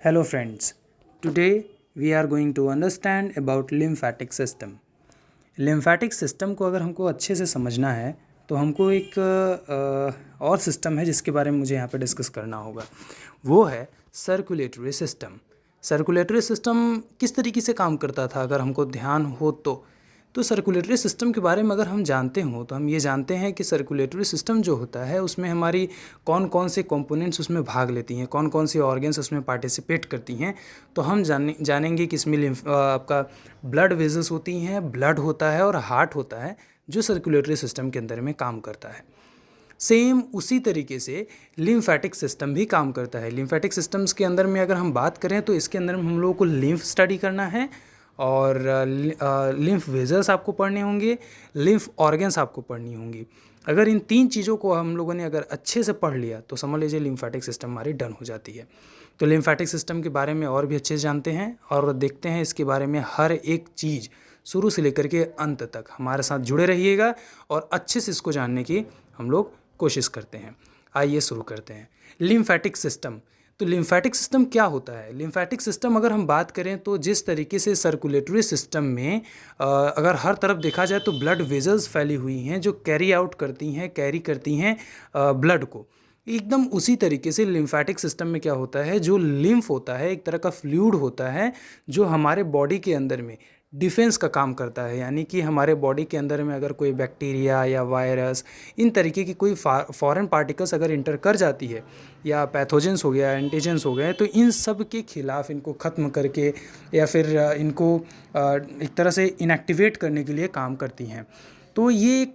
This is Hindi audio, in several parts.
Hello friends, today we are going to understand about lymphatic system. Lymphatic system को अगर हमको अच्छे से समझना है तो हमको एक और सिस्टम है जिसके बारे में मुझे यहाँ पे डिस्कस करना होगा। वो है सर्कुलेटरी सिस्टम। सर्कुलेटरी सिस्टम किस तरीके से काम करता था अगर हमको ध्यान हो तो सर्कुलेटरी सिस्टम के बारे में अगर हम जानते हो तो हम ये जानते हैं कि सर्कुलेटरी सिस्टम जो होता है उसमें हमारी कौन कौन से कंपोनेंट्स उसमें भाग लेती हैं, कौन कौन सी ऑर्गन्स उसमें पार्टिसिपेट करती हैं। तो हम जानेंगे कि इसमें आपका ब्लड वेजल्स होती हैं, ब्लड होता है और हार्ट होता है जो सर्कुलेटरी सिस्टम के अंदर में काम करता है। सेम उसी तरीके से लिम्फैटिक सिस्टम भी काम करता है। लिम्फैटिक सिस्टम्स के अंदर में अगर हम बात करें तो इसके अंदर में हम लोगों को लिम्फ स्टडी करना है और लिम्फ वेजल्स आपको पढ़ने होंगे, लिम्फ ऑर्गन्स आपको पढ़नी होंगी। अगर इन तीन चीज़ों को हम लोगों ने अगर अच्छे से पढ़ लिया तो समझ लीजिए लिम्फैटिक सिस्टम हमारी डन हो जाती है। तो लिम्फैटिक सिस्टम के बारे में और भी अच्छे से जानते हैं और देखते हैं इसके बारे में हर एक चीज़ शुरू से लेकर के अंत तक। हमारे साथ जुड़े रहिएगा और अच्छे से इसको जानने की हम लोग कोशिश करते हैं। आइए शुरू करते हैं। लिम्फैटिक सिस्टम, तो लिम्फैटिक सिस्टम क्या होता है? लिम्फैटिक सिस्टम अगर हम बात करें तो जिस तरीके से सर्कुलेटरी सिस्टम में अगर हर तरफ देखा जाए तो ब्लड वेजल्स फैली हुई हैं जो कैरी करती हैं ब्लड को, एकदम उसी तरीके से लिम्फैटिक सिस्टम में क्या होता है, जो लिम्फ होता है एक तरह का फ्लूइड होता है जो हमारे बॉडी के अंदर में डिफेंस का काम करता है। यानी कि हमारे बॉडी के अंदर में अगर कोई बैक्टीरिया या वायरस इन तरीके की कोई फॉरेन पार्टिकल्स अगर इंटर कर जाती है या पैथोजेंस हो गया, एंटीजेंस हो गए, तो इन सब के खिलाफ इनको ख़त्म करके या फिर इनको एक तरह से इनएक्टिवेट करने के लिए काम करती हैं। तो ये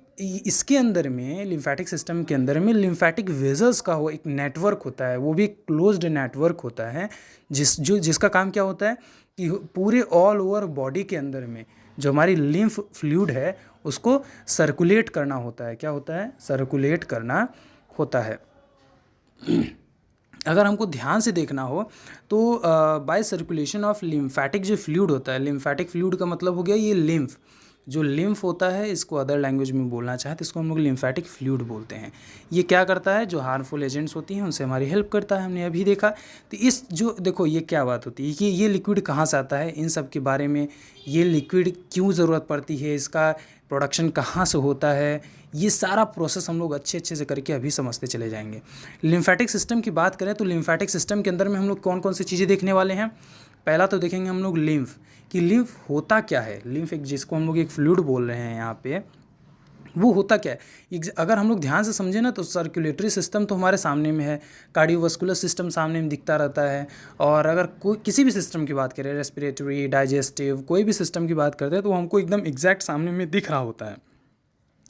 इसके अंदर में लिम्फैटिक सिस्टम के अंदर में लिम्फैटिक वेजल्स का वो एक नेटवर्क होता है, वो भी एक क्लोज्ड नेटवर्क होता है जिसका काम क्या होता है कि पूरे ऑल ओवर बॉडी के अंदर में जो हमारी लिम्फ फ्लूइड है उसको सर्कुलेट करना होता है। क्या होता है? सर्कुलेट करना होता है। अगर हमको ध्यान से देखना हो तो बाय सर्कुलेशन ऑफ लिम्फैटिक जो फ्लूइड होता है, लिम्फैटिक फ्लूइड का मतलब हो गया ये लिम्फ। जो लिम्फ होता है इसको अदर लैंग्वेज में बोलना चाहे तो इसको हम लोग लिम्फैटिक फ्लूइड बोलते हैं। ये क्या करता है? जो हार्मफुल एजेंट्स होती हैं उनसे हमारी हेल्प करता है, हमने अभी देखा। तो इस जो देखो ये क्या बात होती है कि ये लिक्विड कहाँ से आता है, इन सब के बारे में, ये लिक्विड क्यों ज़रूरत पड़ती है, इसका प्रोडक्शन कहाँ से होता है, ये सारा प्रोसेस हम लोग अच्छे से करके अभी समझते चले जाएंगे। लिम्फैटिक सिस्टम की बात करें तो लिम्फैटिक सिस्टम के अंदर में हम लोग कौन कौन सी चीज़ें देखने वाले हैं। पहला तो देखेंगे हम लोग लिम्फ, कि लिम्फ होता क्या है। लिम्फ एक जिसको हम लोग एक फ्लूइड बोल रहे हैं यहाँ पे, वो होता क्या है? अगर हम लोग ध्यान से समझे ना तो सर्कुलेटरी सिस्टम तो हमारे सामने में है, कार्डियोवास्कुलर सिस्टम सामने में दिखता रहता है, और अगर कोई किसी भी सिस्टम की बात करें, रेस्पिरेटरी, डाइजेस्टिव, कोई भी सिस्टम की बात करते हैं तो हमको एकदम एग्जैक्ट सामने में दिख रहा होता है।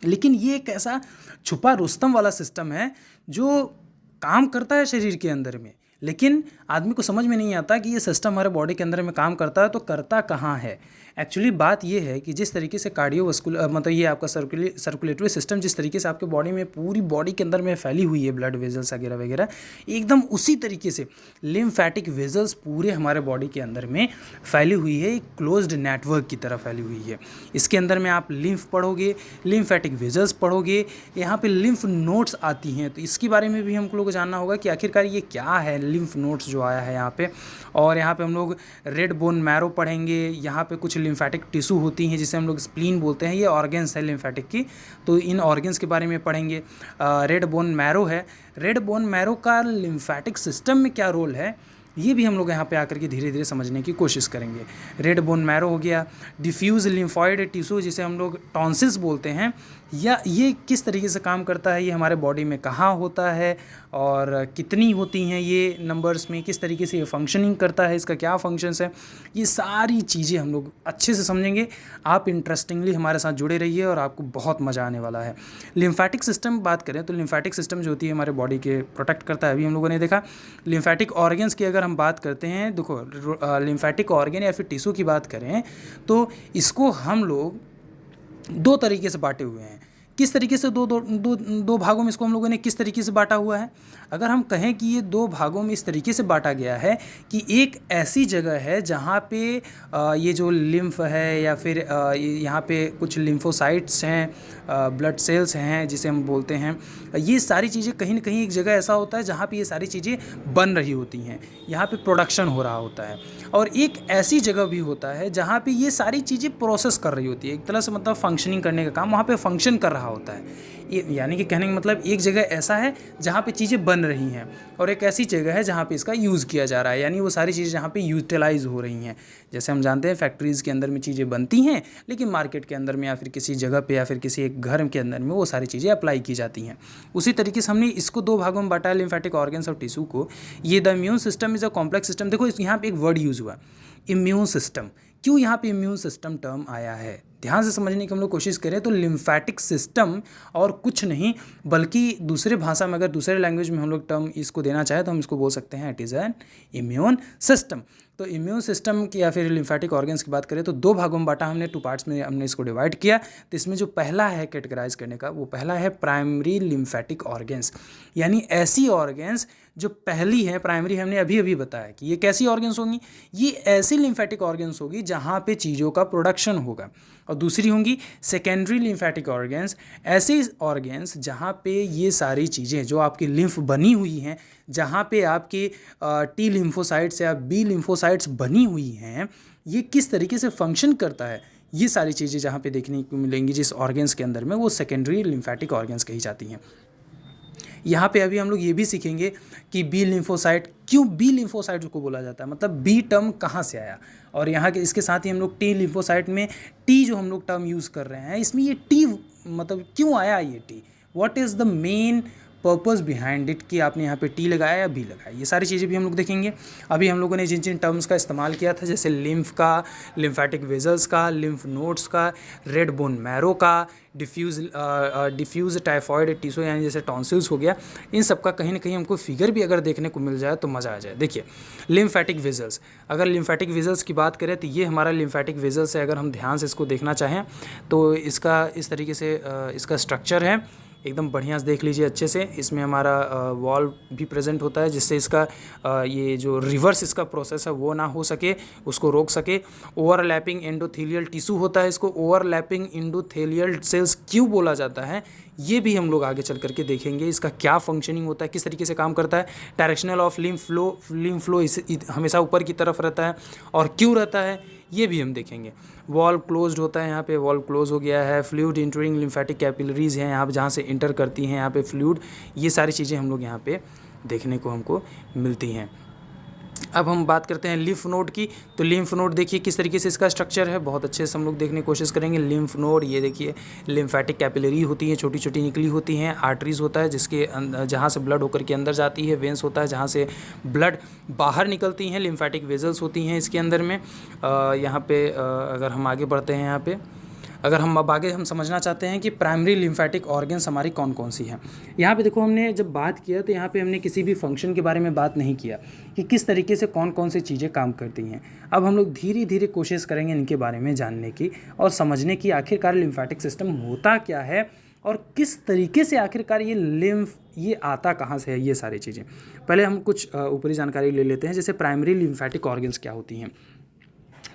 लेकिन ये एक ऐसा छुपा रुस्तम वाला सिस्टम है जो काम करता है शरीर के अंदर में, लेकिन आदमी को समझ में नहीं आता कि ये सिस्टम हमारे बॉडी के अंदर में काम करता है तो करता कहाँ है। एक्चुअली बात ये है कि जिस तरीके से कार्डियोवास्कुलर मतलब ये आपका सर्कुलेटरी सिस्टम जिस तरीके से आपके बॉडी में पूरी बॉडी के अंदर में फैली हुई है, ब्लड वेजल्स वगैरह वगैरह, एकदम उसी तरीके से लिम्फैटिक वेजल्स पूरे हमारे बॉडी के अंदर में फैली हुई है, एक क्लोज्ड नेटवर्क की तरह फैली हुई है। इसके अंदर में आप लिम्फ पढ़ोगे, लिम्फैटिक वेजल्स पढ़ोगे, यहाँ पे लिम्फ नोड्स आती हैं, तो इसके बारे में भी हम लोग को जानना होगा कि आखिरकार ये क्या है लिम्फ नोड्स जो आया है यहाँ पे। और यहाँ पे हम लोग रेड बोन मैरो पढ़ेंगे, यहाँ पे कुछ लिम्फैटिक टिश्यू होती हैं जिसे हम लोग स्प्लीन बोलते हैं, ये ऑर्गन्स है लिम्फैटिक की, तो इन ऑर्गन्स के बारे में पढ़ेंगे। रेड बोन मैरो है, रेड बोन मैरो का लिम्फैटिक सिस्टम में क्या रोल है ये भी हम लोग यहाँ पे आकर के धीरे धीरे समझने की कोशिश करेंगे। रेड बोन मैरो हो गया, डिफ्यूज लिम्फॉइड टिश्यू जिसे हम लोग टॉन्सिल्स बोलते हैं, या ये किस तरीके से काम करता है, ये हमारे बॉडी में कहाँ होता है और कितनी होती हैं ये नंबर्स में, किस तरीके से ये फंक्शनिंग करता है, इसका क्या फंक्शंस है, ये सारी चीज़ें हम लोग अच्छे से समझेंगे। आप इंटरेस्टिंगली हमारे साथ जुड़े रहिए और आपको बहुत मज़ा आने वाला है। लिम्फैटिक सिस्टम बात करें तो लिम्फैटिक सिस्टम जो होती है हमारे बॉडी के प्रोटेक्ट करता है, अभी हम लोगों ने देखा। लिम्फैटिक ऑर्गन्स की अगर हम बात करते हैं, देखो लिम्फैटिक ऑर्गन या फिर टिश्यू की बात करें तो इसको हम लोग दो तरीके से बांटे हुए हैं। किस तरीके से दो भागों में इसको हम लोगों ने किस तरीके से बांटा हुआ है? अगर हम कहें कि ये दो भागों में इस तरीके से बांटा गया है कि एक ऐसी जगह है जहाँ पे ये जो लिम्फ है या फिर यहाँ पे कुछ लिम्फोसाइट्स हैं, ब्लड सेल्स हैं जिसे हम बोलते हैं, ये सारी चीज़ें कहीं ना कहीं एक जगह ऐसा होता है जहाँ पे ये सारी चीज़ें बन रही होती हैं, यहाँ पे प्रोडक्शन हो रहा होता है। और एक ऐसी जगह भी होता है जहाँ पे ये सारी चीज़ें प्रोसेस कर रही होती है, एक तरह से मतलब फंक्शनिंग करने का काम वहाँ पे फंक्शन कर रहा होता है। यानी कि कहने का मतलब एक जगह ऐसा है जहाँ पे चीज़ें बन रही हैं और एक ऐसी जगह है जहाँ पे इसका यूज़ किया जा रहा है, यानी वो सारी चीज़ें जहाँ पे यूटिलाइज हो रही हैं। जैसे हम जानते हैं फैक्ट्रीज़ के अंदर में चीज़ें बनती हैं, लेकिन मार्केट के अंदर में या फिर किसी जगह पे या फिर किसी एक घर के अंदर में वो सारी चीज़ें अप्लाई की जाती हैं। उसी तरीके से हमने इसको दो भागों में बांटा है, लिम्फेटिक ऑर्गन्स और टिश्यू को। ये the immune system is a complex system. देखो यहाँ पे एक वर्ड यूज़ हुआ, इम्यून सिस्टम। क्यों यहाँ पे इम्यून सिस्टम टर्म आया है, ध्यान से समझने की हम लोग कोशिश करें तो लिम्फेटिक सिस्टम और कुछ नहीं, बल्कि दूसरे भाषा में अगर दूसरे लैंग्वेज में हम लोग टर्म इसको देना चाहें तो हम इसको बोल सकते हैं it is an immune system. तो इम्यून सिस्टम की या फिर लिम्फेटिक ऑर्गन्स की बात करें तो दो भागों में बांटा हमने, टू पार्ट्स में हमने इसको डिवाइड किया। तो इसमें जो पहला है कैटेगराइज करने का, वो पहला है प्राइमरी लिम्फेटिक ऑर्गन्स, यानी ऐसी ऑर्गन्स जो पहली है, प्राइमरी हमने अभी अभी बताया कि ये कैसी ऑर्गन्स होंगी, ये ऐसी लिम्फेटिक ऑर्गन्स होगी जहाँ पे चीज़ों का प्रोडक्शन होगा। और दूसरी होंगी सेकेंडरी लिम्फेटिक ऑर्गन्स, ऐसे ऑर्गन्स जहाँ पे ये सारी चीज़ें जो आपकी लिम्फ बनी हुई हैं, जहाँ पे आपके टी लिम्फोसाइट्स या बी लिम्फोसाइट्स बनी हुई हैं, ये किस तरीके से फंक्शन करता है, ये सारी चीज़ें जहाँ पे देखने को मिलेंगी जिस ऑर्गन्स के अंदर में, वो सेकेंडरी लिम्फेटिक ऑर्गन्स कही जाती हैं। यहाँ पे अभी हम लोग ये भी सीखेंगे कि बी लिम्फोसाइट, क्यों बी लिम्फोसाइट को बोला जाता है, मतलब बी टर्म कहाँ से आया। और यहाँ के इसके साथ ही हम लोग टी लिम्फोसाइट में टी जो हम लोग टर्म यूज़ कर रहे हैं, इसमें ये टी मतलब क्यों आया ये T, what is the main purpose behind it कि आपने यहाँ पे टी लगाया या बी लगाया, ये सारी चीज़ें भी हम लोग देखेंगे। अभी हम लोगों ने जिन जिन टर्म्स का इस्तेमाल किया था, जैसे लिम्फ का, लिम्फेटिक वेजल्स का, लिम्फ नोड्स का, रेड बोन मैरो का, डिफ्यूज़ टाइफॉइड टिश्यू यानी जैसे टॉन्सिल्स हो गया, इन सब का कहीं ना कहीं हमको फिगर भी अगर देखने को मिल जाए तो मज़ा आ जाए। देखिए लिम्फेटिक वेजल्स, अगर लिम्फेटिक वेजल्स की बात करें तो ये हमारा लिम्फेटिक वेजल्स है। अगर हम ध्यान से इसको देखना चाहें तो इसका इस तरीके से इसका स्ट्रक्चर है, एकदम बढ़िया से देख लीजिए अच्छे से। इसमें हमारा वॉल भी प्रेजेंट होता है जिससे इसका ये जो रिवर्स इसका प्रोसेस है वो ना हो सके, उसको रोक सके। ओवरलैपिंग एंडोथेलियल टिश्यू होता है, इसको ओवरलैपिंग एंडोथेलियल सेल्स क्यों बोला जाता है, ये भी हम लोग आगे चल करके देखेंगे। इसका क्या फंक्शनिंग होता है, किस तरीके से काम करता है, डायरेक्शनल ऑफ लिम्फ फ्लो हमेशा ऊपर की तरफ रहता है और क्यों रहता है, ये भी हम देखेंगे। वॉल क्लोज्ड होता है, यहाँ पे वॉल क्लोज हो गया है। फ्लूइड इंटरिंग लिम्फेटिक कैपिलरीज हैं यहाँ पे जहाँ से इंटर करती हैं यहाँ पे फ्लूइड, ये सारी चीज़ें हम लोग यहाँ पे देखने को हमको मिलती हैं। अब हम बात करते हैं लिम्फ नोड की। तो लिम्फ नोड देखिए किस तरीके से इसका स्ट्रक्चर है, बहुत अच्छे से हम लोग देखने की कोशिश करेंगे। लिम्फ नोड ये देखिए लिम्फेटिक कैपिलरी होती हैं, छोटी छोटी निकली होती हैं। आर्टरीज होता है जिसके जहाँ से ब्लड होकर के अंदर जाती है। वेंस होता है जहाँ से ब्लड बाहर निकलती हैं। लिम्फेटिक वेजल्स होती हैं इसके अंदर में। यहाँ पे अगर हम आगे बढ़ते हैं, यहाँ पे अगर हम अब आगे हम समझना चाहते हैं कि प्राइमरी लिम्फेटिक ऑर्गन्स हमारी कौन कौन सी हैं। यहाँ पे देखो हमने जब बात किया तो यहाँ पे हमने किसी भी फंक्शन के बारे में बात नहीं किया कि किस तरीके से कौन कौन सी चीज़ें काम करती हैं। अब हम लोग धीरे धीरे कोशिश करेंगे इनके बारे में जानने की और समझने की आखिरकार लिम्फेटिक सिस्टम होता क्या है और किस तरीके से आखिरकार ये लिम्फ ये आता कहाँ से है, ये सारी चीज़ें। पहले हम कुछ ऊपरी जानकारी ले लेते हैं, जैसे प्राइमरी लिम्फेटिक ऑर्गन्स क्या होती हैं।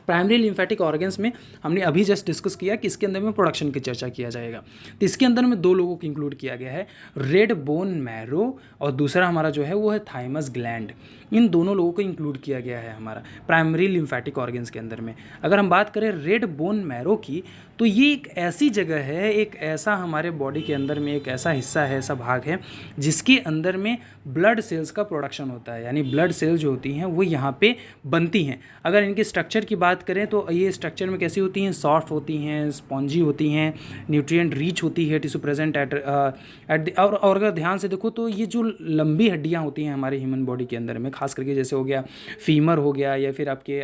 प्राइमरी लिम्फेटिक ऑर्गन्स में हमने अभी जस्ट डिस्कस किया कि इसके अंदर में प्रोडक्शन की चर्चा किया जाएगा। तो इसके अंदर में दो लोगों को इंक्लूड किया गया है, रेड बोन मैरो और दूसरा हमारा जो है वो है थाइमस ग्लैंड। इन दोनों लोगों को इंक्लूड किया गया है हमारा प्राइमरी लिम्फेटिक ऑर्गन्स के अंदर में। अगर हम बात करें रेड बोन मैरो की, तो ये एक ऐसी जगह है, एक ऐसा हमारे बॉडी के अंदर में एक ऐसा हिस्सा है, ऐसा भाग है जिसके अंदर में ब्लड सेल्स का प्रोडक्शन होता है, यानी ब्लड सेल्स जो होती हैं वो यहाँ पे बनती हैं। अगर इनके स्ट्रक्चर की बात करें तो ये स्ट्रक्चर में कैसी होती हैं, सॉफ्ट होती हैं, स्पॉन्जी होती हैं, न्यूट्रिएंट रिच होती है, टिश्यू प्रेजेंट और अगर ध्यान से देखो तो ये जो लंबी हड्डियाँ होती हैं हमारे ह्यूमन बॉडी के अंदर में, खास करके जैसे हो गया फीमर हो गया या फिर आपके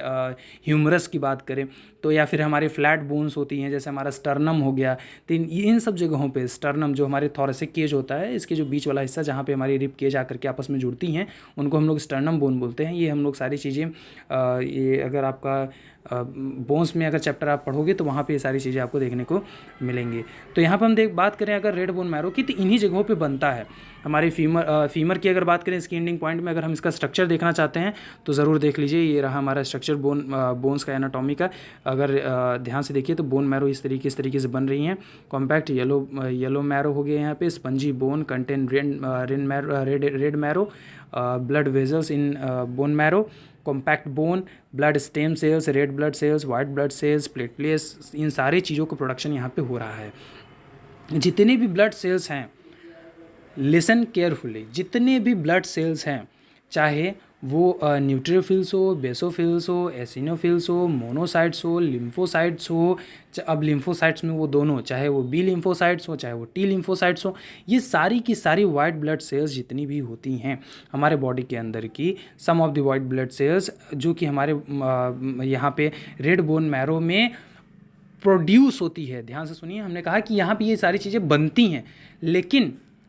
ह्यूमरस की बात करें तो, या फिर हमारे फ्लैट बोन्स होती हैं जैसे हमारा स्टर्नम हो गया। तो इन सब जगहों पे स्टर्नम जो हमारे थोरेसिक केज होता है, इसके जो बीच वाला हिस्सा जहाँ पे हमारी रिब केज आकर के आपस में जुड़ती हैं, उनको हम लोग स्टर्नम बोन बोलते हैं। ये हम लोग सारी चीज़ें ये अगर आपका बोन्स में अगर चैप्टर आप पढ़ोगे तो वहाँ पे ये सारी चीज़ें आपको देखने को मिलेंगी। तो यहाँ पर हम बात करें अगर रेड बोन मैरो की, तो इन्हीं जगहों पे बनता है। हमारे फीमर की अगर बात करें इसकी एंडिंग पॉइंट में, अगर हम इसका स्ट्रक्चर देखना चाहते हैं तो ज़रूर देख लीजिए। ये रहा हमारा स्ट्रक्चर बोन्स का, एनाटॉमी का। अगर ध्यान से देखिए तो बोन मैरो इस तरीके से बन रही हैं। कॉम्पैक्ट येलो मैरो हो गया यहाँ पे। Spongy bone contain red marrow, blood vessels in bone marrow, compact bone, blood stem cells, red blood cells, white blood cells, platelets, इन सारी चीज़ों को प्रोडक्शन यहाँ पे हो रहा है। जितने भी ब्लड सेल्स हैं, लिसन केयरफुली, जितने भी ब्लड सेल्स हैं, चाहे वो न्यूट्रोफिल्स हो, बेसोफिल्स हो, एसिनोफिल्स हो, मोनोसाइट्स हो, लिम्फोसाइट्स हो, अब लिम्फोसाइट्स में वो दोनों, चाहे वो बी लिम्फोसाइट्स हो चाहे वो टी लिम्फोसाइट्स हो, ये सारी की सारी वाइट ब्लड सेल्स जितनी भी होती हैं हमारे बॉडी के अंदर की, some of the white blood cells जो कि हमारे यहाँ पे रेड बोन मैरो में प्रोड्यूस होती है। ध्यान से सुनिए, हमने कहा कि यहाँ पे ये सारी चीज़ें बनती हैं,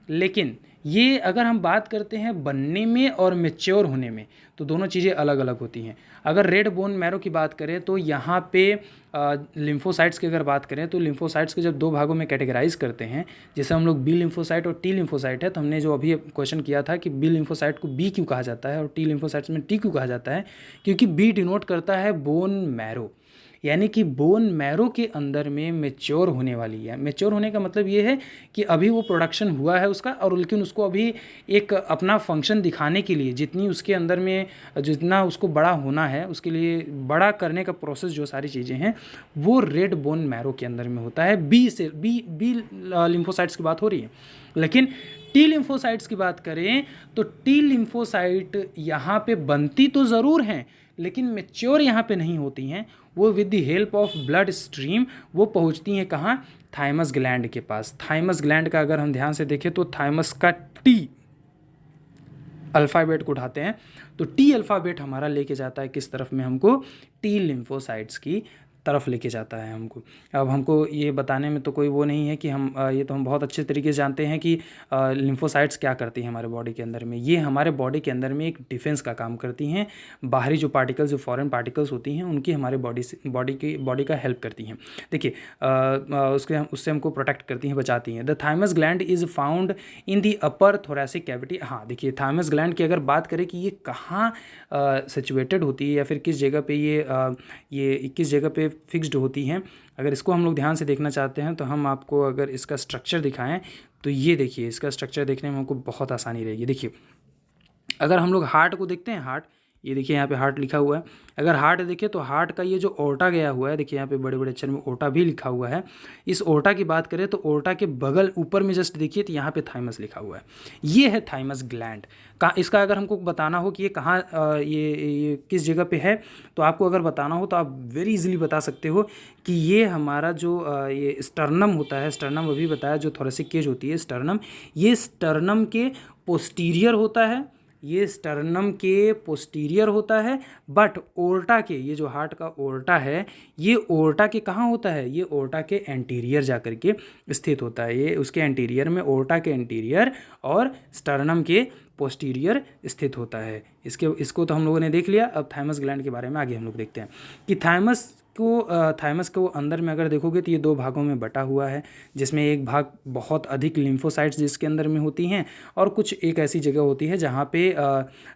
लेकिन ये अगर हम बात करते हैं बनने में और मैच्योर होने में, तो दोनों चीज़ें अलग अलग होती हैं। अगर रेड बोन मैरो की बात करें तो यहाँ पे लिम्फोसाइट्स की अगर बात करें तो लिम्फोसाइट्स के जब दो भागों में कैटेगराइज करते हैं, जैसे हम लोग बी लिम्फोसाइट और टी लिम्फोसाइट है, तो हमने जो अभी क्वेश्चन किया था कि बी लिम्फोसाइट को बी क्यों कहा जाता है और टी लिम्फोसाइट्स में टी क्यों कहा जाता है, क्योंकि बी डिनोट करता है बोन मैरो, यानी कि बोन मैरो के अंदर में मैच्योर होने वाली है। मैच्योर होने का मतलब ये है कि अभी वो प्रोडक्शन हुआ है उसका, और लेकिन उसको अभी एक अपना फंक्शन दिखाने के लिए, जितनी उसके अंदर में जितना उसको बड़ा होना है, उसके लिए बड़ा करने का प्रोसेस जो सारी चीज़ें हैं वो रेड बोन मैरो के अंदर में होता है। बी लिम्फोसाइट्स की बात हो रही है। लेकिन टी लिम्फोसाइट्स की बात करें तो टी लिम्फोसाइट यहाँ पे बनती तो ज़रूर हैं, लेकिन मैच्योर यहाँ पे नहीं होती हैं। वो with the help of blood stream वो पहुँचती हैं कहाँ, थाइमस ग्लैंड के पास। थाइमस ग्लैंड का अगर हम ध्यान से देखें तो थाइमस का टी अल्फ़ाबेट को उठाते हैं तो टी अल्फ़ाबेट हमारा लेके जाता है किस तरफ में, हमको टी लिम्फोसाइट्स की तरफ लेके जाता है हमको। अब हमको ये बताने में तो कोई वो नहीं है कि हम ये तो हम बहुत अच्छे तरीके से जानते हैं कि लिम्फोसाइट्स क्या करती हैं हमारे बॉडी के अंदर में। ये हमारे बॉडी के अंदर में एक डिफेंस का काम करती हैं। बाहरी जो पार्टिकल्स, जो फॉरेन पार्टिकल्स होती हैं, उनकी हमारे बॉडी का हेल्प करती हैं। देखिए उससे हमको प्रोटेक्ट करती हैं, बचाती हैं। The thymus gland is found in the upper thoracic cavity. हाँ देखिए, थाइमस ग्लैंड की अगर बात करें कि ये कहाँ सिचुएटेड होती है या फिर किस जगह पे ये किस जगह पे फिक्स्ड होती हैं, अगर इसको हम लोग ध्यान से देखना चाहते हैं तो हम आपको अगर इसका स्ट्रक्चर दिखाएं तो ये देखिए, इसका स्ट्रक्चर देखने में हमको बहुत आसानी रहेगी। देखिए अगर हम लोग हार्ट को देखते हैं, हार्ट, ये देखिए यहाँ पे हार्ट लिखा हुआ है। अगर हार्ट देखें तो हार्ट का ये जो ओर्टा गया हुआ है, देखिए यहाँ पे बड़े बड़े अक्षर में ओर्टा भी लिखा हुआ है। इस ओर्टा की बात करें तो ओर्टा के बगल ऊपर में जस्ट देखिए तो यहाँ पे थाइमस लिखा हुआ है। ये है थाइमस ग्लैंड का। इसका अगर हमको बताना हो कि ये कहाँ ये किस जगह पे है, तो आपको अगर बताना हो तो आप वेरी इजीली बता सकते हो कि ये हमारा जो ये स्टर्नम होता है, स्टर्नम अभी बताया, जो थोरेसिक केज होती है स्टर्नम, ये स्टर्नम के पोस्टीरियर होता है, ये स्टर्नम के पोस्टीरियर होता है। बट ओर्टा के, ये जो हार्ट का ओर्टा है, ये ओर्टा के कहाँ होता है, ये ओर्टा के एंटीरियर जा कर के स्थित होता है। ये उसके एंटीरियर में, ओर्टा के एंटीरियर और स्टर्नम के पोस्टीरियर स्थित होता है। इसको तो हम लोगों ने देख लिया। अब थाइमस ग्लैंड के बारे में आगे हम लोग देखते हैं कि थाइमस को अंदर में अगर देखोगे तो ये दो भागों में बटा हुआ है, जिसमें एक भाग बहुत अधिक लिम्फोसाइट्स जिसके अंदर में होती हैं, और कुछ एक ऐसी जगह होती है जहाँ पे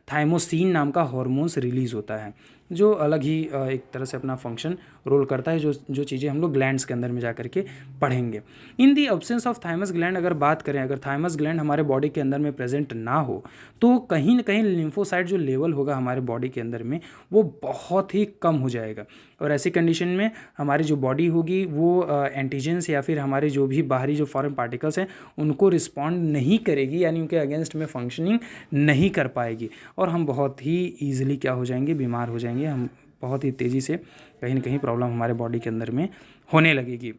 थाइमोसिन नाम का हार्मोन्स रिलीज़ होता है, जो अलग ही एक तरह से अपना फंक्शन रोल करता है, जो चीज़ें हम लोग ग्लैंड्स के अंदर में जा करके पढ़ेंगे। इन दी अब्सेंस ऑफ थाइमस ग्लैंड अगर बात करें, अगर थाइमस ग्लैंड हमारे बॉडी के अंदर में प्रेजेंट ना हो तो कहीं ना कहीं लिम्फोसाइट जो लेवल होगा हमारे बॉडी के अंदर में वो बहुत ही कम हो जाएगा, और ऐसी कंडीशन में हमारी जो बॉडी होगी वो एंटीजेंस या फिर हमारे जो भी बाहरी जो फॉरेन पार्टिकल्स हैं उनको रिस्पॉन्ड नहीं करेगी, यानी उनके अगेंस्ट में फंक्शनिंग नहीं कर पाएगी, और हम बहुत ही ईजिली क्या हो जाएंगे, बीमार हो जाएंगे। हम बहुत ही तेज़ी से कहीं ना कहीं प्रॉब्लम हमारे बॉडी के अंदर में होने लगेगी।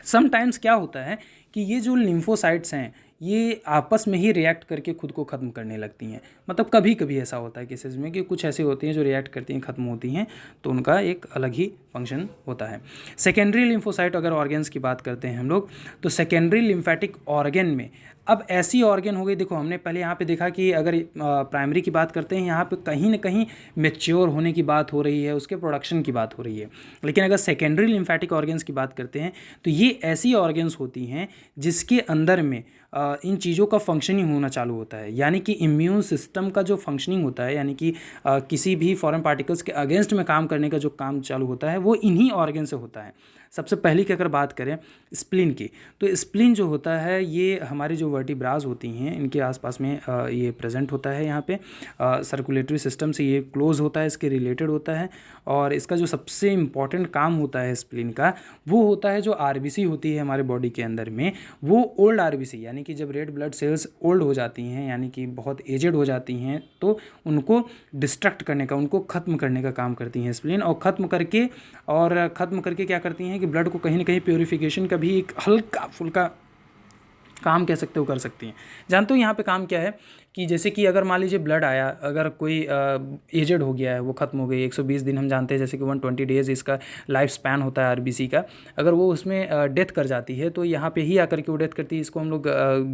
समटाइम्स क्या होता है कि ये जो लिम्फोसाइट्स हैं ये आपस में ही रिएक्ट करके खुद को ख़त्म करने लगती हैं। मतलब कभी कभी ऐसा होता है केसेस में कि कुछ ऐसी होती हैं जो रिएक्ट करती हैं, ख़त्म होती हैं, तो उनका एक अलग ही फंक्शन होता है। सेकेंडरी लिम्फोसाइट, अगर ऑर्गेन्स की बात करते हैं हम लोग, तो सेकेंडरी लिम्फेटिक ऑर्गेन में अब ऐसी ऑर्गेन हो गई, देखो हमने पहले यहाँ पे देखा कि अगर प्राइमरी की बात करते हैं, यहाँ पे कहीं ना कहीं मेच्योर होने की बात हो रही है, उसके प्रोडक्शन की बात हो रही है। लेकिन अगर सेकेंडरी लिम्फेटिक ऑर्गेन्स की बात करते हैं तो ये ऐसी ऑर्गेन्स होती हैं जिसके अंदर में इन चीज़ों का फंक्शनिंग होना चालू होता है। यानी कि इम्यून सिस्टम का जो फंक्शनिंग होता है, यानी कि किसी भी फॉरेन पार्टिकल्स के अगेंस्ट में काम करने का जो काम चालू होता है वो इन्हीं ऑर्गेन से होता है। सबसे पहले की अगर बात करें स्प्लीन की, तो स्प्लीन जो होता है ये हमारी जो वर्टिब्राज होती हैं इनके आसपास में ये प्रेजेंट होता है। यहाँ पे सर्कुलेटरी सिस्टम से ये क्लोज होता है, इसके रिलेटेड होता है। और इसका जो सबसे इम्पॉर्टेंट काम होता है स्प्लीन का, वो होता है जो आरबीसी होती है हमारे बॉडी के अंदर में, वो ओल्ड आरबीसी, यानी कि जब रेड ब्लड सेल्स ओल्ड हो जाती हैं, यानी कि बहुत एजेड हो जाती हैं, तो उनको डिस्ट्रक्ट करने का, उनको ख़त्म करने का काम करती हैं स्प्लीन। और ख़त्म करके क्या करती हैं कि ब्लड को कहीं ना कहीं प्योरीफिकेशन का भी एक हल्का फुल्का काम कह सकते हो कर सकती हैं। जानते हो यहाँ पे काम क्या है कि जैसे कि अगर मान लीजिए ब्लड आया, अगर कोई एजेड हो गया है, वो ख़त्म हो गई, 120 दिन हम जानते हैं, जैसे कि 120 डेज़ इसका लाइफ स्पैन होता है आरबीसी का, अगर वो उसमें डेथ कर जाती है तो यहाँ पे ही आकर के वो डेथ करती है। इसको हम लोग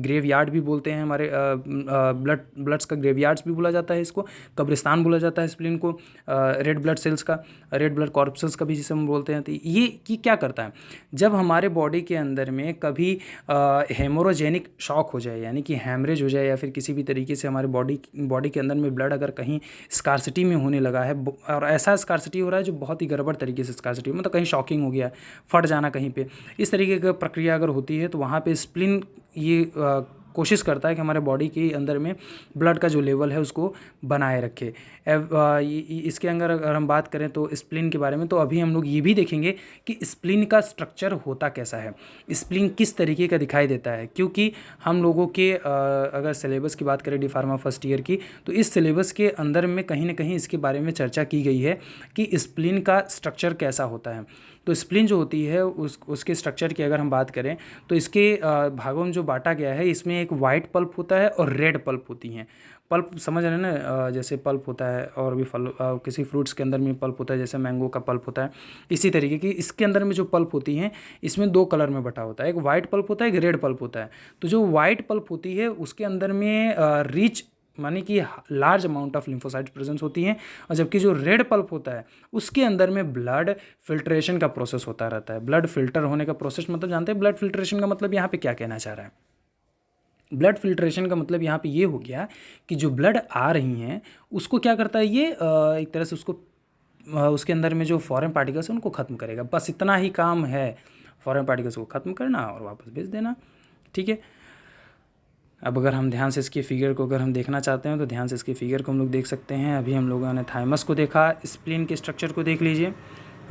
ग्रेव यार्ड भी बोलते हैं, हमारे ब्लड्स का ग्रेव यार्ड्स भी बोला जाता है, इसको कब्रिस्तान बोला जाता है स्प्लीन को, रेड ब्लड सेल्स का, रेड ब्लड कॉर्पसेल्स का भी जिसे हम बोलते हैं। तो ये कि क्या करता है, जब हमारे बॉडी के अंदर में कभी हेमोरोजेनिक शॉक हो जाए, यानी कि हैमरेज हो जाए, या फिर किसी भी तरीके से हमारे बॉडी के अंदर में ब्लड अगर कहीं स्कार्सिटी में होने लगा है, और ऐसा स्कार्सिटी हो रहा है जो बहुत ही गड़बड़ तरीके से स्कार्सिटी, मतलब कहीं शॉकिंग हो गया, फट जाना कहीं पे, इस तरीके की प्रक्रिया अगर होती है, तो वहाँ पे स्प्लीन ये कोशिश करता है कि हमारे बॉडी के अंदर में ब्लड का जो लेवल है उसको बनाए रखे। इसके अंदर अगर हम बात करें तो स्प्लीन के बारे में, तो अभी हम लोग ये भी देखेंगे कि स्प्लीन का स्ट्रक्चर होता कैसा है, स्प्लीन किस तरीके का दिखाई देता है। क्योंकि हम लोगों के अगर सिलेबस की बात करें डी फार्मा फर्स्ट ईयर की, तो इस सिलेबस के अंदर में कहीं ना कहीं इसके बारे में चर्चा की गई है कि स्प्लीन का स्ट्रक्चर कैसा होता है। तो स्प्लीन जो होती है उसके स्ट्रक्चर की अगर हम बात करें तो इसके भागों में जो बांटा गया है, इसमें एक वाइट पल्प होता है और रेड पल्प होती हैं। पल्प समझ रहे हैं ना, जैसे पल्प होता है और भी फल किसी फ्रूट्स के अंदर में पल्प होता है, जैसे मैंगो का पल्प होता है, इसी तरीके की इसके अंदर में जो पल्प होती हैं इसमें दो कलर में बटा होता है, एक वाइट पल्प होता है, एक रेड पल्प होता है। तो जो वाइट पल्प होती है उसके अंदर में रिच माने कि large amount of lymphocyte presence होती हैं, और जबकि जो रेड पल्प होता है उसके अंदर में ब्लड फिल्ट्रेशन का प्रोसेस होता रहता है। ब्लड फिल्टर होने का प्रोसेस मतलब जानते हैं ब्लड फिल्ट्रेशन का मतलब यहाँ पे क्या कहना चाह रहा है। ब्लड फिल्ट्रेशन का मतलब यहाँ पे ये हो गया कि जो ब्लड आ रही हैं उसको क्या करता है, ये एक तरह से उसको उसके अंदर में जो फॉरेन पार्टिकल्स हैं उनको ख़त्म करेगा। बस इतना ही काम है, फॉरेन पार्टिकल्स को ख़त्म करना और वापस भेज देना। ठीक है, अब अगर हम ध्यान से इसकी फिगर को अगर हम देखना चाहते हैं तो ध्यान से इसकी फिगर को हम लोग देख सकते हैं। अभी हम लोगों ने थाइमस को देखा, स्प्लीन के स्ट्रक्चर को देख लीजिए,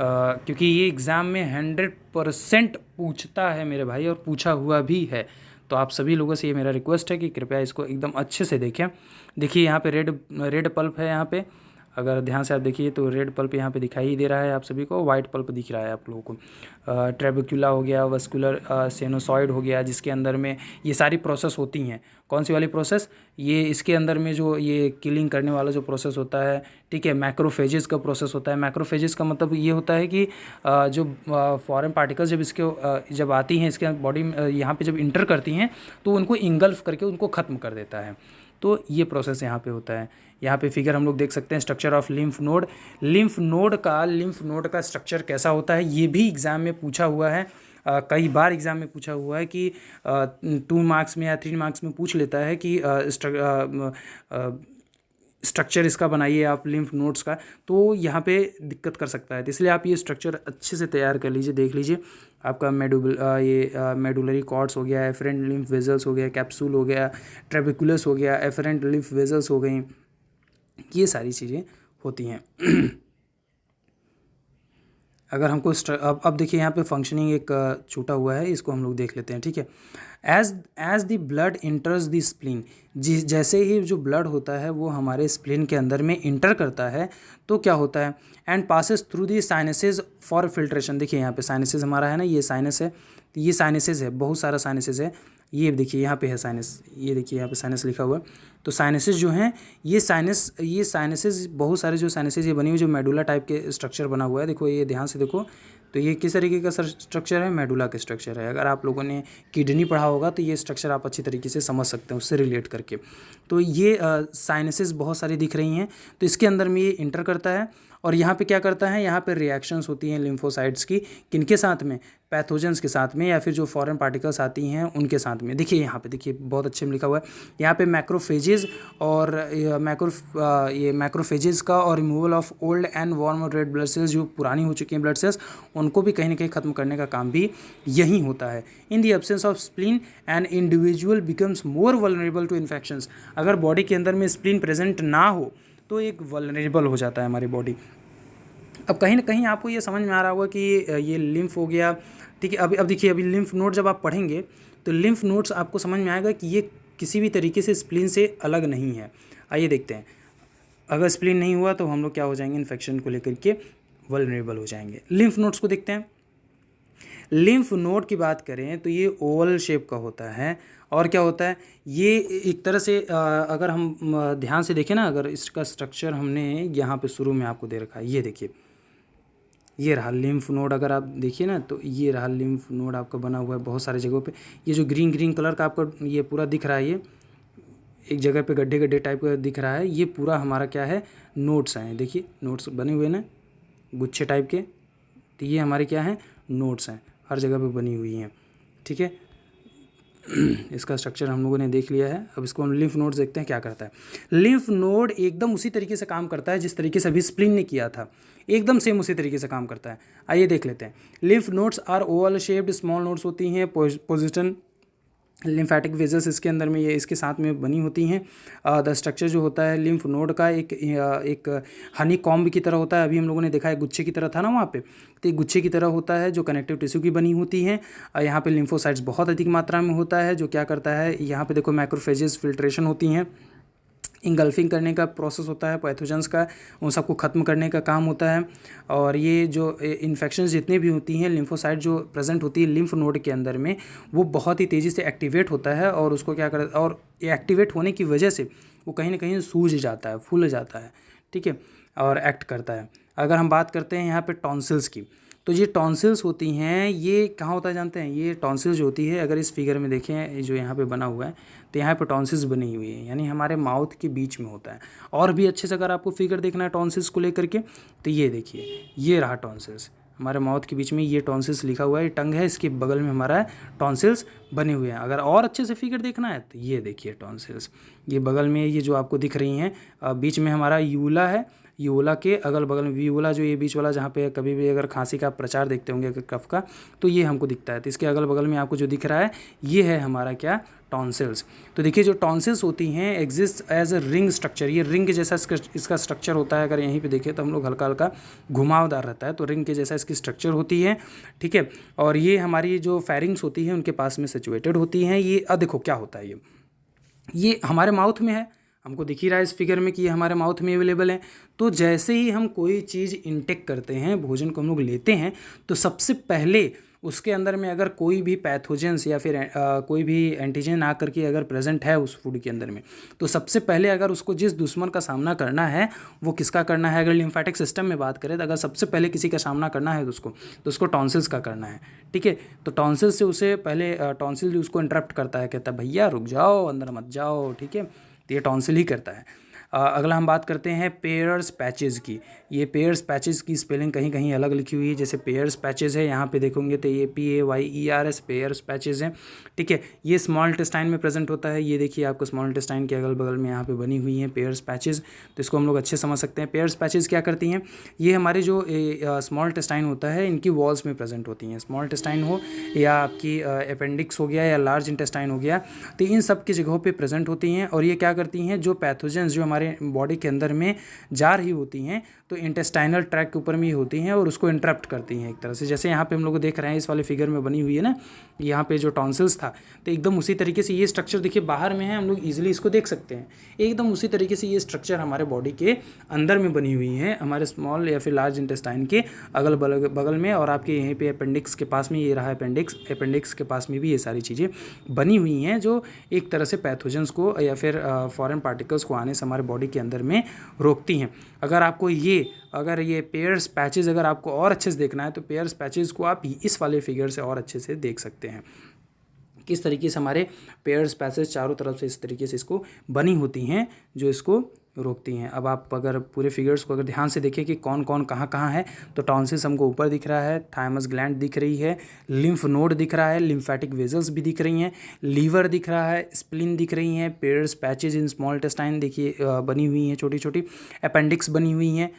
क्योंकि ये एग्ज़ाम में 100% पूछता है मेरे भाई, और पूछा हुआ भी है। तो आप सभी लोगों से ये मेरा रिक्वेस्ट है कि कृपया इसको एकदम अच्छे से देखें। देखिए यहाँ पे रेड पल्प है, यहाँ पे अगर ध्यान से आप देखिए तो रेड पल्प यहाँ पे दिखाई ही दे रहा है आप सभी को, वाइट पल्प दिख रहा है आप लोगों को। ट्रेबेक्युला हो गया, वस्कुलर सेनोसॉइड हो गया, जिसके अंदर में ये सारी प्रोसेस होती हैं। कौन सी वाली प्रोसेस, ये इसके अंदर में जो ये किलिंग करने वाला जो प्रोसेस होता है, ठीक है, मैक्रोफेजेस का प्रोसेस होता है। मैक्रोफेजेस का मतलब ये होता है कि जो फॉरेन पार्टिकल्स जब इसके जब आती हैं इसके बॉडी में, यहाँ पे जब इंटर करती हैं तो उनको इंगल्फ करके उनको ख़त्म कर देता है। तो ये प्रोसेस यहाँ पे होता है। यहाँ पे फिगर हम लोग देख सकते हैं, structure of lymph node. Lymph node का स्ट्रक्चर कैसा होता है ये भी एग्ज़ाम में पूछा हुआ है, कई बार एग्ज़ाम में पूछा हुआ है कि 2 मार्क्स में या 3 मार्क्स में पूछ लेता है कि स्ट्रक्चर इसका बनाइए आप लिम्फ नोड्स का, तो यहाँ पे दिक्कत कर सकता है। तो इसलिए आप ये स्ट्रक्चर अच्छे से तैयार कर लीजिए, देख लीजिए। आपका मेडुलरी कॉर्ड्स हो गया, एफरेंट लिम्फ वेजल्स हो गया, कैप्सूल हो गया, ट्रेबेकुलस हो गया, एफरेंट लिम्फ वेजल्स हो गई, ये सारी चीज़ें होती हैं। अगर हमको अब देखिए यहाँ पे फंक्शनिंग एक छूटा हुआ है, इसको हम लोग देख लेते हैं। ठीक है, as the blood enters the spleen, जैसे ही जो ब्लड होता है वो हमारे स्प्लीन के अंदर में इंटर करता है तो क्या होता है, and passes through the sinuses for filtration. देखिए यहाँ पे साइनसेज हमारा है ना, ये साइनस है, तो ये साइनसेज है, बहुत सारा साइनसेज है। ये देखिए यहाँ पे है साइनस, ये देखिए यहाँ पे साइनस लिखा हुआ है। तो साइनसेस जो हैं ये साइनसेस बहुत सारे जो साइनसेस ये बनी हुई जो मेडुला टाइप के स्ट्रक्चर बना हुआ है। देखो ये ध्यान से देखो, तो ये किस तरीके का स्ट्रक्चर है, मेडुला का स्ट्रक्चर है। अगर आप लोगों ने किडनी पढ़ा होगा तो ये स्ट्रक्चर आप अच्छी तरीके से समझ सकते हैं उससे रिलेट करके। तो ये साइनसेस बहुत सारी दिख रही हैं, तो इसके अंदर में ये इंटर करता है और यहाँ पे क्या करता है, यहाँ पे रिएक्शंस होती हैं लिम्फोसाइट्स की, किनके साथ में, पैथोजेंस के साथ में या फिर जो फॉरेन पार्टिकल्स आती हैं उनके साथ में। देखिए यहाँ पे देखिए बहुत अच्छे में लिखा हुआ है यहाँ पे मैक्रोफेजेज और ये मैक्रोफेजेज का और removal of old and warm और रेड ब्लड सेल्स, जो पुरानी हो चुकी हैं ब्लड सेल्स, उनको भी कहीं ना कहीं ख़त्म करने का काम भी यही होता है। In the absence of spleen and individual becomes more vulnerable to infections. अगर बॉडी के अंदर में स्प्लीन प्रेजेंट ना हो तो एक वल्नरेबल हो जाता है हमारी बॉडी। अब कहीं ना कहीं आपको ये समझ में आ रहा होगा कि ये लिम्फ हो गया, ठीक है। अब देखिए, अभी लिम्फ नोड जब आप पढ़ेंगे तो लिम्फ नोड्स आपको समझ में आएगा कि ये किसी भी तरीके से स्प्लीन से अलग नहीं है। आइए देखते हैं, अगर स्प्लीन नहीं हुआ तो हम लोग क्या हो जाएंगे, इन्फेक्शन को लेकर के वल्नरेबल हो जाएंगे। लिम्फ नोड्स को देखते हैं। लिम्फ नोड की बात करें तो ये ओवल शेप का होता है और क्या होता है, ये एक तरह से अगर हम ध्यान से देखें ना, अगर इसका स्ट्रक्चर हमने यहाँ पे शुरू में आपको दे रखा है, ये देखिए, ये रहा लिम्फ नोड। अगर आप देखिए ना तो ये रहा लिम्फ नोड आपका बना हुआ है बहुत सारे जगहों पे। ये जो ग्रीन ग्रीन कलर का आपका ये पूरा दिख रहा है, ये एक जगह पे गड्ढे गड्ढे टाइप का दिख रहा है, ये पूरा हमारा क्या है, नोड्स हैं। देखिए नोड्स बने हुए ना गुच्छे टाइप के, तो ये हमारे क्या हैं, नोड्स हैं, हर जगह पे बनी हुई हैं, ठीक है। इसका स्ट्रक्चर हम लोगों ने देख लिया है। अब इसको हम लिम्फ नोड्स देखते हैं क्या करता है। लिम्फ नोड एकदम उसी तरीके से काम करता है जिस तरीके से अभी स्प्लीन ने किया था, एकदम सेम उसी तरीके से काम करता है। आइए देख लेते हैं। Lymph nodes are oval shaped small nodes होती हैं। पोजिशन लिम्फेटिक वेजल्स इसके अंदर में ये इसके साथ में बनी होती हैं। द स्ट्रक्चर जो होता है लिम्फ नोड का एक हनी कॉम्ब की तरह होता है। अभी हम लोगों ने देखा है गुच्छे की तरह था ना वहाँ पे, तो एक गुच्छे की तरह होता है जो कनेक्टिव टिश्यू की बनी होती हैं। यहाँ पे लिम्फोसाइट्स बहुत अधिक मात्रा में होता है जो क्या करता है, यहाँ पे देखो मैक्रोफेजेस फिल्ट्रेशन होती हैं, इंगल्फिंग करने का प्रोसेस होता है पैथोजेंस का, उन सबको ख़त्म करने का काम होता है। और ये जो इन्फेक्शंस जितनी भी होती हैं, लिम्फोसाइट जो प्रेजेंट होती है लिम्फ नोड के अंदर में, वो बहुत ही तेज़ी से एक्टिवेट होता है और उसको क्या कर, और एक्टिवेट होने की वजह से वो कहीं ना कहीं सूज जाता है, फूल जाता है, ठीक है, और एक्ट करता है। अगर हम बात करते हैं यहाँ पे टॉन्सिल्स की, तो ये टॉन्सिल्स होती हैं, ये कहाँ होता है जानते हैं, ये टॉन्सिल्स जो होती है, अगर इस फिगर में देखें जो यहाँ पे बना हुआ है, तो यहाँ पे टॉन्सिल्स बनी हुई है, यानी हमारे माउथ के बीच में होता है। और भी अच्छे से अगर आपको फिगर देखना है टॉन्सिल्स को लेकर के, तो ये देखिए, ये रहा टॉन्सिल्स, हमारे माउथ के बीच में ये टॉन्सिल्स लिखा हुआ है, ये टंग है, इसके बगल में हमारा टॉन्सिल्स बने हुए हैं। अगर और अच्छे से फिगर देखना है तो ये देखिए टॉन्सिल्स, ये बगल में ये जो आपको दिख रही हैं, बीच में हमारा यूला है, यूला के अगल बगल में यूला जो ये बीच वाला जहाँ पे कभी भी अगर खांसी का प्रचार देखते होंगे कफ का, तो ये हमको दिखता है। तो इसके अगल बगल में आपको जो दिख रहा है ये है हमारा क्या, टॉन्सिल्स। तो देखिए जो टॉन्सिल्स होती हैं exist as a ring structure, ये रिंग के जैसा इसका स्ट्रक्चर होता है। अगर यहीं पे देखें तो हम लोग हल्का हल्का घुमावदार रहता है, तो रिंग के जैसा इसकी स्ट्रक्चर होती है, ठीक है। और ये हमारी जो फेरिंग्स होती हैं उनके पास में सिचुएटेड होती हैं। ये देखो क्या होता है, ये हमारे माउथ में है, हमको दिख ही रहा है इस फिगर में कि ये हमारे माउथ में अवेलेबल है। तो जैसे ही हम कोई चीज़ इंटेक करते हैं, भोजन को हम लोग लेते हैं, तो सबसे पहले उसके अंदर में अगर कोई भी पैथोजेंस या फिर कोई भी एंटीजन आकर के अगर प्रेजेंट है उस फूड के अंदर में, तो सबसे पहले अगर उसको जिस दुश्मन का सामना करना है वो किसका करना है। अगर लिम्फेटिक सिस्टम में बात करें तो अगर सबसे पहले किसी का सामना करना है तो उसको टॉन्सिल्स का करना है, ठीक है। तो टॉन्सिल्स से उसे पहले टॉन्सिल उसको इंटरप्ट करता है, कहता है भैया रुक जाओ, अंदर मत जाओ, ठीक है। तो ये टॉन्सिल ही करता है। अगला हम बात करते हैं पेयर्स पैचेज़ की। ये पेयर्स पैचेज़ की स्पेलिंग कहीं कहीं अलग लिखी हुई है, जैसे पेयर्स पैचेज़ है, यहाँ पे देखोगे तो ये PAYERS पेयर्स पैचेज़ हैं, ठीक है। ये स्मॉल इंटेस्टाइन में प्रेजेंट होता है। ये देखिए आपको स्मॉल इंटेस्टाइन के अगल बगल में यहाँ पे बनी हुई हैं पेयर्स पैचेज़, तो इसको हम लोग अच्छे समझ सकते हैं। पेयर्स पैचेज़ क्या करती हैं, ये हमारे जो स्मॉल इंटेस्टाइन होता है इनकी वॉल्स में प्रेजेंट होती हैं। स्मॉल इंटेस्टाइन हो या आपकी अपेंडिक्स हो गया या लार्ज इंटेस्टाइन हो गया, तो इन सब की जगहों पर प्रेजेंट होती हैं। और ये क्या करती हैं, जो पैथोजेंस जो हमारे बॉडी के अंदर में जा रही होती हैं तो इंटेस्टाइनल ट्रैक के ऊपर में ही होती हैं और उसको इंटरप्ट करती हैं एक तरह से। जैसे यहाँ पे हम लोग देख रहे हैं इस वाले फिगर में बनी हुई है ना, यहाँ पे जो टॉन्सिल्स था, तो एकदम उसी तरीके से ये स्ट्रक्चर देखिए बाहर में है, हम लोग ईजिली इसको देख सकते हैं। एकदम उसी तरीके से ये स्ट्रक्चर हमारे बॉडी के अंदर में बनी हुई है, हमारे स्मॉल या फिर लार्ज इंटेस्टाइन के अगल बगल में। और आपके यहीं पे अपेंडिक्स के पास में ये रहा अपेंडिक्स के पास में भी ये सारी चीज़ें बनी हुई हैं जो एक तरह से पैथोजेंस को या फिर फॉरेन पार्टिकल्स को आने से हमारे बॉडी के अंदर में रोकती हैं। अगर ये पेयर्स पैचेस अगर आपको और अच्छे से देखना है तो पेयर्स पैचेस को आप इस वाले फिगर से और अच्छे से देख सकते हैं, किस तरीके से हमारे पेयर्स पैचेस चारों तरफ से इस तरीके से इसको बनी होती हैं जो इसको रोकती हैं। अब आप अगर पूरे फिगर्स को अगर ध्यान से देखें कि कौन कौन कहाँ कहाँ है, तो टॉन्सिल्स हमको ऊपर दिख रहा है, थाइमस ग्लैंड दिख रही है, लिम्फ नोड दिख रहा है, लिम्फेटिक वेजल्स भी दिख रही हैं, लीवर दिख रहा है, स्प्लीन दिख रही हैं, pairs patches in small intestine देखिए बनी हुई हैं छोटी छोटी, अपेंडिक्स बनी हुई हैं,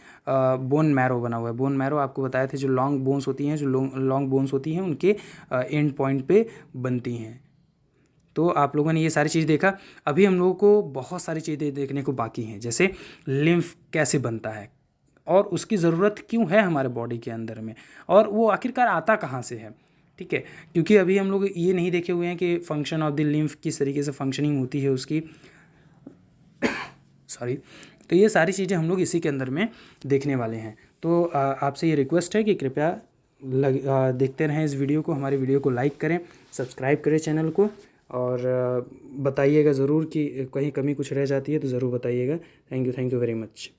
बोन मैरो बना हुआ है। बोन मैरो आपको बताए थे जो लॉन्ग बोन्स होती हैं, जो लॉन्ग बोन्स होती हैं उनके एंड पॉइंट पे बनती हैं। तो आप लोगों ने ये सारी चीज़ देखा। अभी हम लोगों को बहुत सारी चीज़ें देखने को बाकी हैं, जैसे लिम्फ कैसे बनता है और उसकी ज़रूरत क्यों है हमारे बॉडी के अंदर में, और वो आखिरकार आता कहाँ से है। ठीक है, क्योंकि अभी हम लोग ये नहीं देखे हुए हैं कि फंक्शन ऑफ द लिम्फ किस तरीके से फंक्शनिंग होती है उसकी सॉरी। तो ये सारी चीज़ें हम लोग इसी के अंदर में देखने वाले हैं। तो आपसे ये रिक्वेस्ट है कि कृपया देखते रहें इस वीडियो को, हमारी वीडियो को लाइक करें, सब्सक्राइब करें चैनल को, और बताइएगा ज़रूर कि कहीं कमी कुछ रह जाती है तो ज़रूर बताइएगा। Thank you very much.